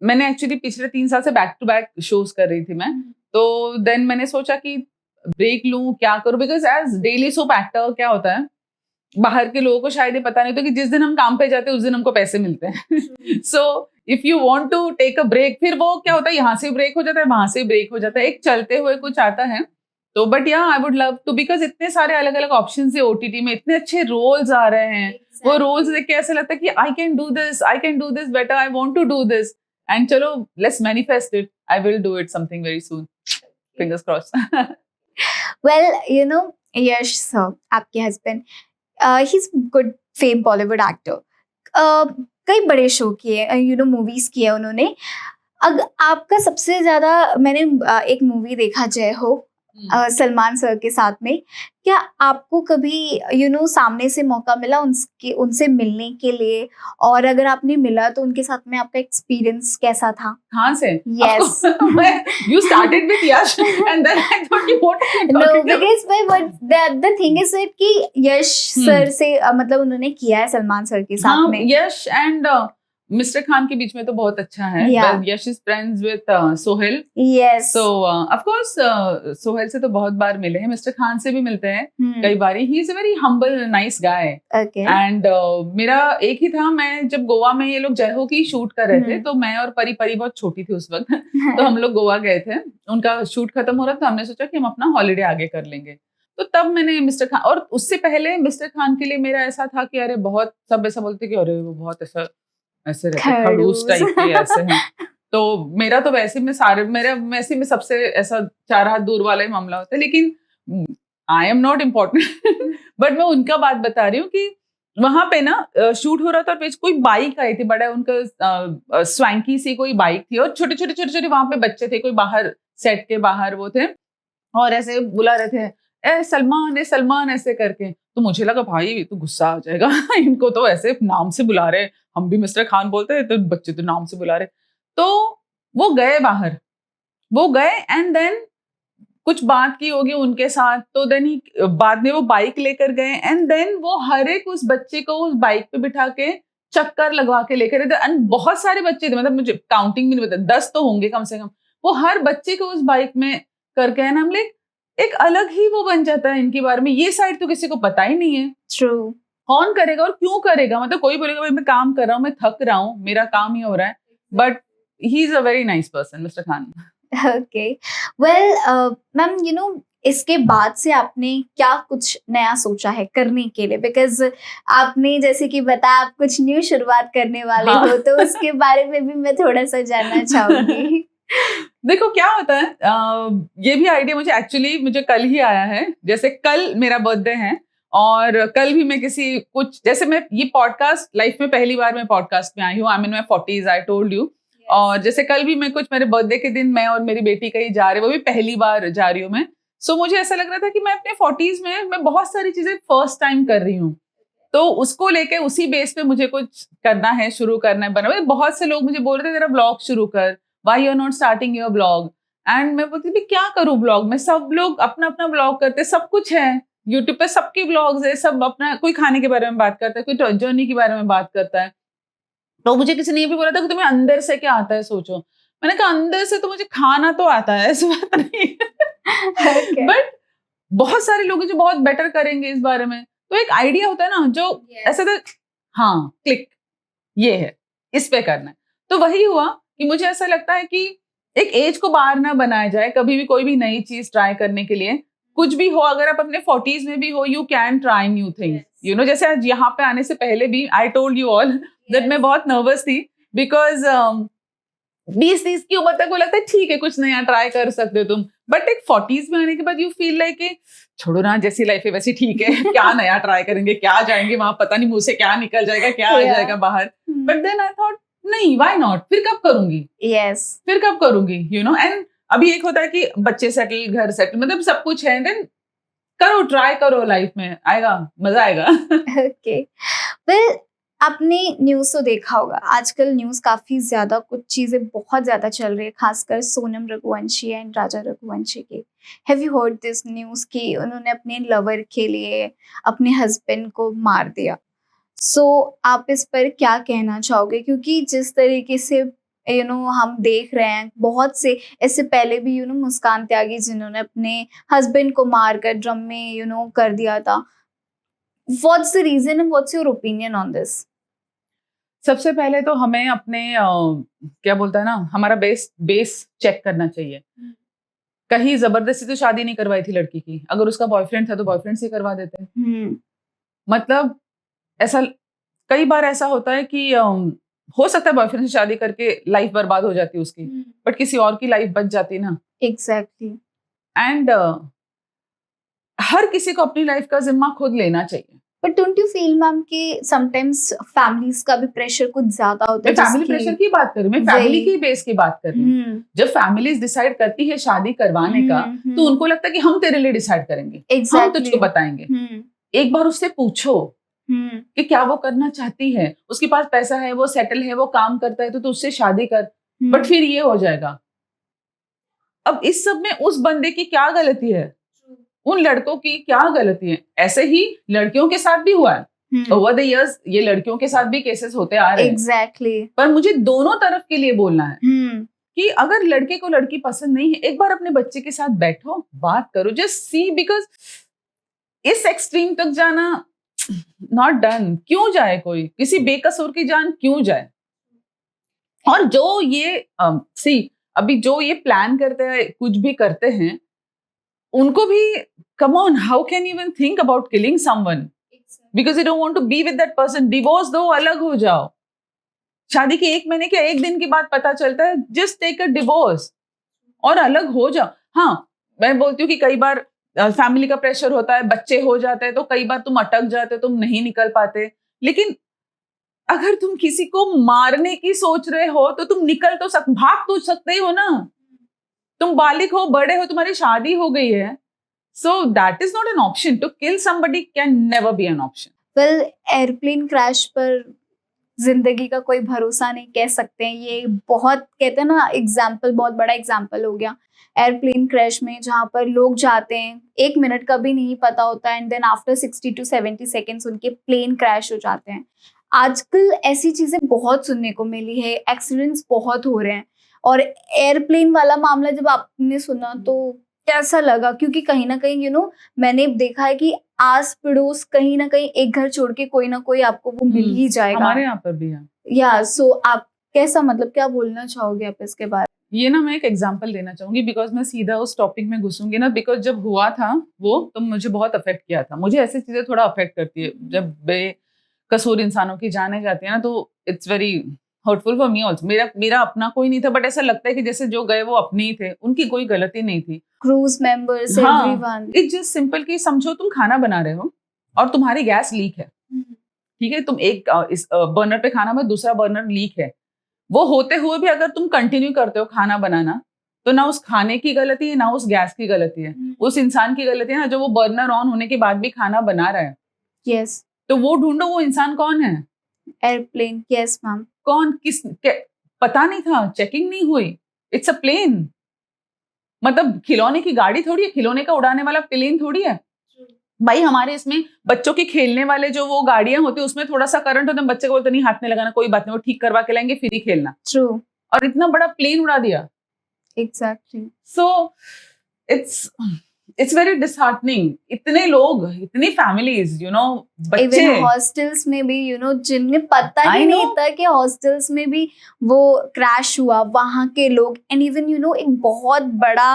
मैंने एक्चुअली पिछले 3 साल से बैक टू बैक शोज कर रही थी मैं, तो देन मैंने सोचा कि ब्रेक लूं, क्या करूं, because as daily soap actor क्या होता है, बाहर के लोगों को शायद ये पता नहीं होता कि जिस दिन हम काम पे जाते हैं उस दिन हमको पैसे मिलते हैं। So if you want to take a break, फिर वो क्या होता है, यहाँ से ब्रेक हो जाता है, वहां से ब्रेक हो जाता है, एक चलते हुए कुछ आता है। तो but yeah I would love to, because इतने सारे अलग अलग ऑप्शन है ओटीटी में, इतने अच्छे रोल्स आ रहे हैं, वो रोल्स देख के ऐसा लगता है कि I can do this better, I want to do this, and चलो let's manifest it, I will do it something very soon, fingers crossed. Well Yash sir, आपके husband, he is good fame Bollywood actor, कई बड़े show किए, movies किए उन्होंने। आपका सबसे ज्यादा, मैंने एक मूवी देखा जय हो, सलमान सर के साथ में, क्या आपको कभी सामने से मौका मिला उनसे मिलने के लिए, और अगर आपने मिला तो उनके साथ में आपका एक्सपीरियंस कैसा था? कहाँ से? Yes. You started with Yash and then I thought you what are you No, talking about? because the thing is that कि यश सर से मतलब उन्होंने किया है सलमान सर के साथ हाँ, में। यश एंड मिस्टर खान के बीच में तो बहुत अच्छा है। Yeah. Yash is friends with Sohail, Yes. So of course Sohail से तो बहुत बार मिले हैं, मिस्टर खान से भी मिलते हैं कई बारी। He is a very humble nice guy. Okay. And मेरा एक ही था, मैं जब गोवा में ये लोग जय हो की शूट कर रहे थे, तो मैं और परी बहुत छोटी थी उस वक्त, तो हम लोग गोवा गए थे, उनका शूट खत्म हो रहा था, हमने सोचा कि हम अपना हॉलीडे आगे कर लेंगे, तो तब मैंने मिस्टर खान, और उससे पहले मिस्टर खान के लिए मेरा ऐसा था कि अरे बहुत सब ऐसा बोलते कि अरे वो बहुत ऐसे रहते खड़ूस टाइप के ऐसे हैं, तो मेरा तो वैसे में सबसे ऐसा 4 हाथ दूर वाला ही मामला होता है, लेकिन I am not important. But मैं उनका बात बता रही हूँ कि वहां पे ना शूट हो रहा था, और कोई बाइक आई थी, बड़ा उनका स्वैंकी सी कोई बाइक थी, और छोटे छोटे वहां पे बच्चे थे, कोई बाहर सेट के बाहर वो थे, और ऐसे बुला रहे थे ए सलमान ऐसे करके, तो मुझे लगा भाई तो गुस्सा आ जाएगा, इनको तो ऐसे नाम से बुला रहे, हम भी मिस्टर खान बोलते हैं तो बच्चे तो नाम से बुला रहे। तो वो गए बाहर, एंड देन कुछ बात की होगी उनके साथ, तो देन ही बाद में वो बाइक लेकर गए, एंड देन वो हर एक उस बच्चे को उस बाइक पे बिठा के चक्कर लगवा के लेकर गए, एंड बहुत सारे बच्चे थे, मतलब मुझे काउंटिंग भी नहीं पता, 10 तो होंगे कम से कम, वो हर बच्चे को उस बाइक में करके, है ना, हम एक अलग ही वो बन जाता है इनके बारे में, ये साइड तो किसी को पता ही नहीं है। True. कौन करेगा और क्यों करेगा, मतलब कोई बोलेगा भाई मैं काम कर रहा हूँ, मैं थक रहा हूँ, मेरा काम ही हो रहा है, but he is a very nice person mister Khan. Okay. Well, ma'am इसके बाद से आपने क्या कुछ नया सोचा है करने के लिए, बिकॉज आपने जैसे कि बताया आप कुछ न्यू शुरुआत करने वाले हो, तो उसके बारे में भी मैं थोड़ा सा जानना चाहूंगी। देखो क्या होता है, ये भी आइडिया मुझे कल ही आया है, जैसे कल मेरा बर्थडे है, और कल भी मैं जैसे मैं ये पॉडकास्ट लाइफ में पहली बार मैं पॉडकास्ट में आई हूँ, आई मीन मैं 40s, आई टोल्ड यू, और जैसे कल भी मैं कुछ मेरे बर्थडे के दिन मैं और मेरी बेटी कहीं जा रहे, वो भी पहली बार जा रही हूँ मैं, सो मुझे ऐसा लग रहा था कि मैं अपने 40s में मैं बहुत सारी चीजें फर्स्ट टाइम कर रही हूँ, तो उसको लेके उसी बेस पे मुझे कुछ करना है, शुरू करना है, बना। बहुत से लोग मुझे बोल रहे थे तेरा ब्लॉग शुरू कर, why you are not starting your blog, and मैं बोलती थी क्या करूँ ब्लॉग में, सब लोग अपना अपना ब्लॉग करते, सब कुछ है यूट्यूब पे, सबके ब्लॉग्स है, सब अपना, कोई खाने के बारे में बात करता है, कोई जर्नी के बारे में बात करता है। तो मुझे किसी ने ये भी बोला था कि तुम्हें अंदर से क्या आता है सोचो। मैंने कहा अंदर से तो मुझे खाना तो आता है, ऐसी बात नहीं Okay. बट बहुत सारे लोग हैं जो बहुत बेटर करेंगे इस बारे में। तो एक आइडिया होता है ना जो ऐसा था, हाँ क्लिक ये है, इस पे करना है। तो वही हुआ कि मुझे ऐसा लगता है कि एक एज को बार ना बनाया जाए कभी भी, कोई भी नई चीज ट्राई करने के लिए। कुछ भी हो, अगर आप अपने 40s में भी हो, you can try new things, you know. जैसे आज यहाँ पे आने से पहले भी I told you all that मैं बहुत नर्वस थी, बिकॉज 20-30 की उम्र तक वो लगता है ठीक है कुछ नया ट्राई कर सकते हो तुम, बट एक 40s में आने के बाद यू फील लाइक छोड़ो ना, जैसी लाइफ है वैसी ठीक है, क्या नया ट्राई करेंगे, क्या जाएंगे वहां, पता नहीं मुंह से क्या निकल जाएगा, क्या आ जाएगा बाहर। बट देन आई थॉट नहीं, व्हाई नॉट, फिर कब करूंगी, फिर कब करूंगी, यू नो। एंड अभी एक होता है कि बच्चे सेटल, घर सेटल, मतलब सब कुछ है, देन करो, ट्राई करो, लाइफ में आएगा, मजा आएगा। ओके, वेल आपने न्यूज़ तो देखा होगा, आजकल न्यूज़ काफ़ी ज़्यादा, कुछ चीज़ें बहुत ज़्यादा चल रही है, खासकर सोनम रघुवंशी एंड राजा रघुवंशी की। Have you heard this news कि उन्होंने अपने लवर के लिए अपने हस्बैंड को मार दिया? सो आप इस पर क्या कहना चाहोगे? क्योंकि जिस तरीके से हम देख रहे हैं, बहुत से इससे पहले भी मुस्कान त्यागी जिन्होंने अपने हस्बैंड को मारकर ड्रम में कर दिया था। What's the reason and what's your opinion on this? सबसे पहले तो हमें अपने क्या बोलता है ना, हमारा बेस चेक करना चाहिए। कहीं जबरदस्ती तो शादी नहीं करवाई थी लड़की की, अगर उसका बॉयफ्रेंड था तो बॉयफ्रेंड से करवा देते हैं। मतलब ऐसा कई बार ऐसा होता है कि हो सकता है बॉयफ्रेंड से शादी करके लाइफ बर्बाद हो जाती है उसकी, बट किसी और की लाइफ बच जाती ना। एग्जैक्टली। एंड हर किसी को अपनी लाइफ का जिम्मा खुद लेना चाहिए। But don't you feel ma'am कि समटाइम्स फैमिलीज का भी प्रेशर कुछ ज्यादा होता है? मैं फैमिली प्रेशर की बात कर रही हूँ, मैं फैमिली की बेस की बात कर रही हूँ। जब फैमिलीज डिसाइड करती है शादी करवाने का, तो उनको लगता है कि हम तेरे लिए डिसाइड करेंगे, हम तुझको बताएंगे। एक बार उससे पूछो कि क्या वो करना चाहती है, उसके पास पैसा है, वो सेटल है, वो काम करता है, तो उससे शादी कर। बट फिर ये हो जाएगा। अब इस सब में उस बंदे की क्या गलती है, उन लड़कों की क्या गलती है? ऐसे ही लड़कियों के साथ भी हुआ है ओवर द इयर्स, ये लड़कियों के साथ भी केसेस होते आ रहे हैं। एग्जैक्टली। पर मुझे दोनों तरफ के लिए बोलना है कि अगर लड़के को लड़की पसंद नहीं है, एक बार अपने बच्चे के साथ बैठो, बात करो, जस्ट सी, बिकॉज इस एक्सट्रीम तक जाना नॉट डन। क्यों जाए कोई, किसी बेकसूर की जान क्यों जाए? और जो ये सी अभी जो ये प्लान करते हैं, कुछ भी करते हैं, उनको भी come on, how can you even think about killing someone because you don't want to be with that person? Divorce दो, अलग हो जाओ। शादी के 1 महीने के 1 दिन के बाद पता चलता है, जस्ट टेक अ डिवोर्स और अलग हो जाओ। हाँ, मैं बोलती हूँ कि कई बार फैमिली का प्रेशर होता है, बच्चे हो जाते हैं, तो कई बार तुम अटक जाते हो, तुम नहीं निकल पाते। लेकिन अगर तुम किसी को मारने की सोच रहे हो, तो तुम निकल तो भाग तो सकते ही हो ना। तुम बालिग हो, बड़े हो, तुम्हारी शादी हो गई है। So that is not an option. To kill somebody can never be an option. Well, airplane crash पर जिंदगी का कोई भरोसा नहीं कह सकते हैं, ये बहुत कहते हैं ना एग्जाम्पल, बहुत बड़ा एग्जाम्पल हो गया एयरप्लेन क्रैश में, जहाँ पर लोग जाते हैं 1 मिनट का भी नहीं पता होता and then after 60 to 70 seconds उनके प्लेन क्रैश हो जाते हैं। आजकल ऐसी चीजें बहुत सुनने को मिली है, एक्सीडेंट्स बहुत हो रहे हैं। और एयरप्लेन वाला मामला जब आपने सुना तो कैसा लगा? क्योंकि कहीं ना कहीं मैंने देखा है कि आस पड़ोस कहीं ना कहीं एक घर छोड़ के कोई ना कोई आपको वो मिल ही जाएगा। हमारे यहाँ पर भी है। या सो आप कैसा, मतलब क्या बोलना चाहोगे आप इसके बारे में? ये ना मैं एक एग्जांपल देना चाहूंगी, बिकॉज मैं सीधा उस टॉपिक में घुसूंगी ना, बिकॉज जब हुआ था वो, तो मुझे बहुत अफेक्ट किया था। मुझे ऐसी चीजें थोड़ा अफेक्ट करती है, जब बेकसूर इंसानों की जाने जाती है ना, तो it's very hurtful for me also. मेरा अपना कोई नहीं था, बट ऐसा लगता है कि जैसे जो गए वो अपने ही थे, उनकी कोई गलती नहीं थी। Cruise members, everyone. It's just simple कि समझो तुम खाना बना रहे हो और तुम्हारी गैस लीक है, ठीक है, तुम एक इस बर्नर पे खाना में, दूसरा बर्नर लीक है। वो होते हुए भी अगर तुम कंटिन्यू करते हो खाना बनाना, तो ना उस खाने की गलती है, ना उस गैस की गलती है, उस इंसान की गलती है ना, जो वो बर्नर ऑन होने के बाद भी खाना बना रहा है। यस। तो वो ढूंढो, वो इंसान कौन है? एयरप्लेन। Yes ma'am. कौन, किस, पता नहीं था, चेकिंग नहीं हुई, इट्स अ प्लेन। मतलब खिलौने की गाड़ी थोड़ी है, खिलौने का उड़ाने वाला प्लेन थोड़ी है भाई। हमारे इसमें बच्चों के खेलने वाले जो वो गाड़ियां होती है उसमें थोड़ा सा करंट होता है, बच्चे को बोलते नहीं हाथ में लगाना, कोई बात नहीं, वो ठीक करवा के लाएंगे, फिर ही खेलना। ट्रू, और इतना बड़ा प्लेन उड़ा दिया। Exactly. So it's very disheartening. इतने लोग, इतनी फैमिलीज, यू नो, बच्चे इवन हॉस्टल्स में भी जिन्हें पता ही नहीं था कि हॉस्टल्स में भी वो क्रैश हुआ, वहां के लोग। एंड इवन एक बहुत बड़ा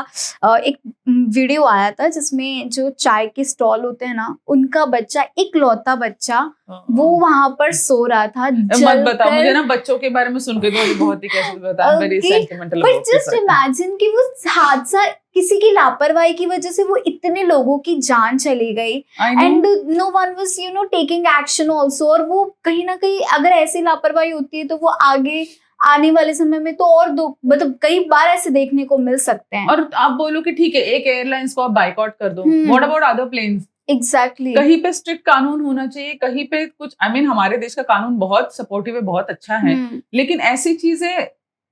एक वीडियो आया था जिसमें जो चाय के स्टॉल होते हैं ना, उनका बच्चा, इकलौता बच्चा, वो वहां पर सो रहा था। मत बता मुझे ना, बच्चों के बारे में सुन के तो बहुत ही कैसे बता, very sentimental. But just imagine कि वो हादसा किसी की लापरवाही की वजह से वो इतने लोगों की जान चली गई, and no one was taking action also. और वो कहीं ना कहीं अगर ऐसी लापरवाही होती है तो वो आगे आने वाले समय में तो और मतलब कई बार ऐसे देखने को मिल सकते हैं। और आप बोलो कि ठीक है एक एयरलाइंस को आप बाइकॉट कर दो, what about other planes? Exactly. कहीं पे स्ट्रिक्ट कानून होना चाहिए, कहीं पे कुछ, आई मीन हमारे देश का कानून बहुत सपोर्टिव है, बहुत अच्छा है, लेकिन ऐसी चीजें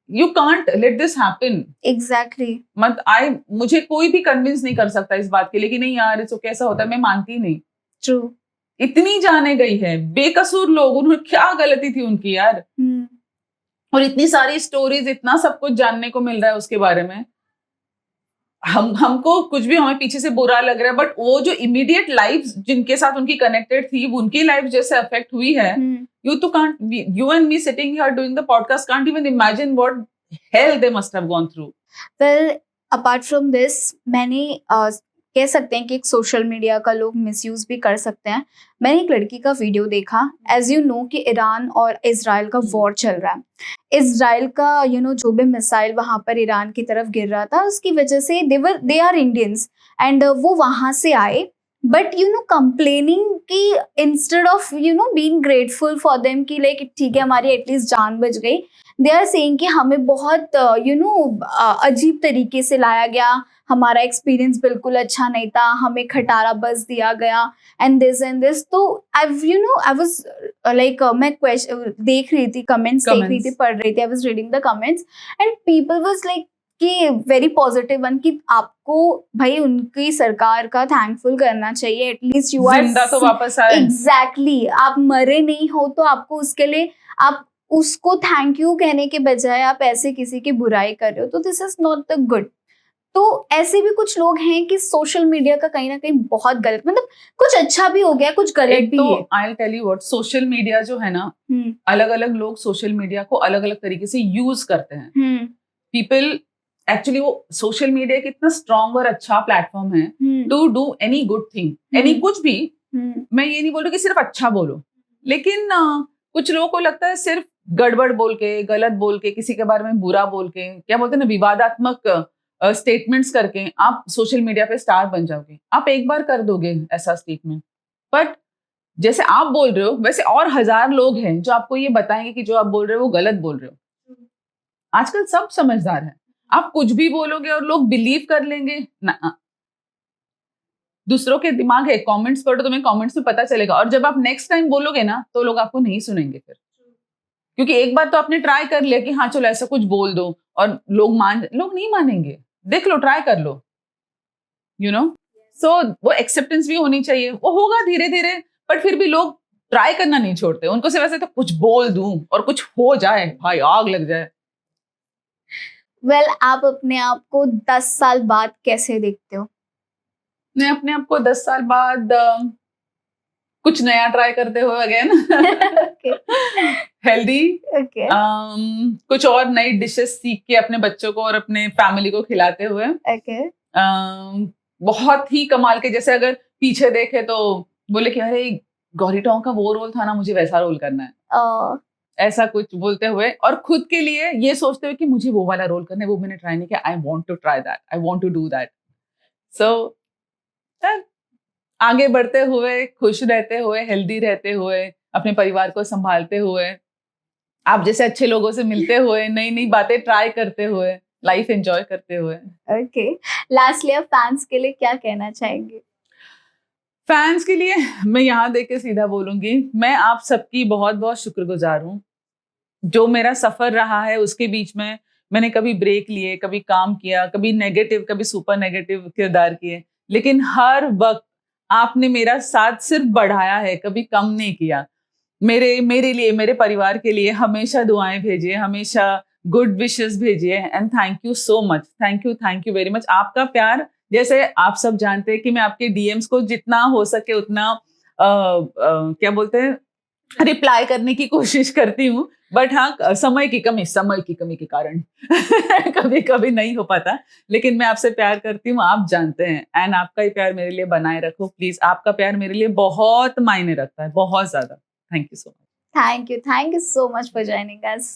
you can't let this happen. Exactly. मुझे कोई भी कन्विंस नहीं कर सकता इस बात के लिए कि नहीं यार इसको कैसा होता है, मैं मानती नहीं। ट्रू। इतनी जाने गई है, बेकसूर लोग, उन्होंने क्या गलती थी उनकी यार। और इतनी सारी स्टोरीज, इतना सब कुछ जानने को मिल रहा है उसके बारे में। हमको कुछ भी हमें पीछे से बुरा लग रहा है, बट वो जो इमीडिएट लाइफ जिनके साथ उनकी कनेक्टेड थी, उनकी लाइफ जैसे अफेक्ट हुई है, you and me sitting here doing the podcast can't even imagine what hell they must have gone through. Well, apart from this, मैंने कह सकते हैं कि एक सोशल मीडिया का लोग मिसयूज भी कर सकते हैं। मैंने एक लड़की का वीडियो देखा, एज यू नो कि ईरान और इजराइल का वॉर चल रहा है। इजराइल का जो भी मिसाइल वहां पर ईरान की तरफ गिर रहा था, उसकी वजह से दे आर इंडियंस, एंड वो वहां से आए, बट कंप्लेनिंग कि instead of being grateful for them कि लाइक ठीक है हमारी एटलीस्ट जान बच गई, दे आर सेइंग कि हमें बहुत अजीब तरीके से लाया गया, हमारा एक्सपीरियंस बिल्कुल अच्छा नहीं था, हमें खटारा बस दिया गया, एंड दिस। तो आई वाज लाइक मैं देख रही थी, कमेंट्स देख रही थी, पढ़ रही थी, I was reading the comments, and people was like कि वेरी पॉजिटिव वन कि आपको भाई उनकी सरकार का थैंकफुल करना चाहिए, एटलीस्ट यू आर जिंदा तो वापस आए। एग्जैक्टली, आप मरे नहीं हो तो आपको उसके लिए आप उसको थैंक यू कहने के बजाय आप ऐसे किसी की बुराई कर रहे हो, तो this is not the good. तो ऐसे भी कुछ लोग हैं कि सोशल मीडिया का कहीं ना कहीं बहुत गलत, मतलब कुछ अच्छा भी हो गया, कुछ गलत भी है। I will tell you what, social media जो है ना, अलग अलग लोग सोशल मीडिया को अलग अलग तरीके से यूज करते हैं। पीपल एक्चुअली, वो सोशल मीडिया एक इतना स्ट्रॉन्ग और अच्छा प्लेटफॉर्म है to do any good thing, any कुछ भी। मैं ये नहीं बोल रही कि सिर्फ अच्छा बोलो, लेकिन कुछ लोगों को लगता है सिर्फ गड़बड़ बोल के, गलत बोल के, किसी के बारे में बुरा बोल के, क्या बोलते हैं ना, विवादात्मक स्टेटमेंट्स करके आप सोशल मीडिया पे स्टार बन जाओगे। आप एक बार कर दोगे ऐसा स्टेटमेंट, बट जैसे आप बोल रहे हो वैसे और 1000 लोग हैं जो आपको ये बताएंगे कि जो आप बोल रहे हो वो गलत बोल रहे हो। आजकल सब समझदार है, आप कुछ भी बोलोगे और लोग बिलीव कर लेंगे ना। दूसरों के दिमाग है, कमेंट्स पढ़ो, तुम्हें कमेंट्स में पता चलेगा, और जब आप नेक्स्ट टाइम बोलोगे ना तो लोग आपको नहीं सुनेंगे फिर, क्योंकि एक बार तो आपने ट्राई कर लिया कि हाँ चलो ऐसा कुछ बोल दो, और लोग नहीं मानेंगे। देख लो, ट्राई कर लो, यू नो। सो वो एक्सेप्टेंस भी होनी चाहिए, वो होगा धीरे धीरे, बट फिर भी लोग ट्राई करना नहीं छोड़ते। उनको सिर्फ ऐसे तो कुछ बोल दूं और कुछ हो जाए, भाई आग लग जाए। Well, आप अपने आप को 10 साल बाद कैसे देखते हो? मैं अपने आप को 10 साल बाद कुछ नया ट्राई करते हुए अगेन, हेल्दी, कुछ और नई डिशेस सीख के अपने बच्चों को और अपने फैमिली को खिलाते हुए। बहुत ही कमाल के, जैसे अगर पीछे देखे तो बोले कि अरे गौरी टोंग का वो रोल था ना, मुझे वैसा रोल करना है, ऐसा कुछ बोलते हुए, और खुद के लिए ये सोचते हुए कि मुझे वो वाला रोल करना है, वो मैंने ट्राई नहीं किया, I want to try that, I want to do that. So आगे बढ़ते हुए, खुश रहते हुए, हेल्दी रहते हुए, अपने परिवार को संभालते हुए, आप जैसे अच्छे लोगों से मिलते हुए, नई नई बातें ट्राई करते हुए, लाइफ एंजॉय करते हुए। ओके, लास्टली आप फैंस के लिए क्या कहना चाहेंगे? फैंस के लिए मैं यहाँ देख के सीधा बोलूंगी, मैं आप सबकी बहुत बहुत शुक्रगुजार हूँ। जो मेरा सफर रहा है उसके बीच में मैंने कभी ब्रेक लिए, कभी काम किया, कभी नेगेटिव, कभी सुपर नेगेटिव किरदार किए, लेकिन हर वक्त आपने मेरा साथ सिर्फ बढ़ाया है, कभी कम नहीं किया। मेरे लिए, मेरे परिवार के लिए हमेशा दुआएं भेजिए, हमेशा गुड विशेस भेजिए and thank you so much, thank you very much. आपका प्यार, जैसे आप सब जानते हैं कि मैं आपके डीएम्स को जितना हो सके उतना क्या बोलते हैं, रिप्लाई करने की कोशिश करती हूँ, बट हाँ समय की कमी के कारण कभी कभी नहीं हो पाता, लेकिन मैं आपसे प्यार करती हूँ, आप जानते हैं, एंड आपका ही प्यार मेरे लिए बनाए रखो प्लीज। आपका प्यार मेरे लिए बहुत मायने रखता है, बहुत ज्यादा। Thank you so much. Thank you so much for joining us.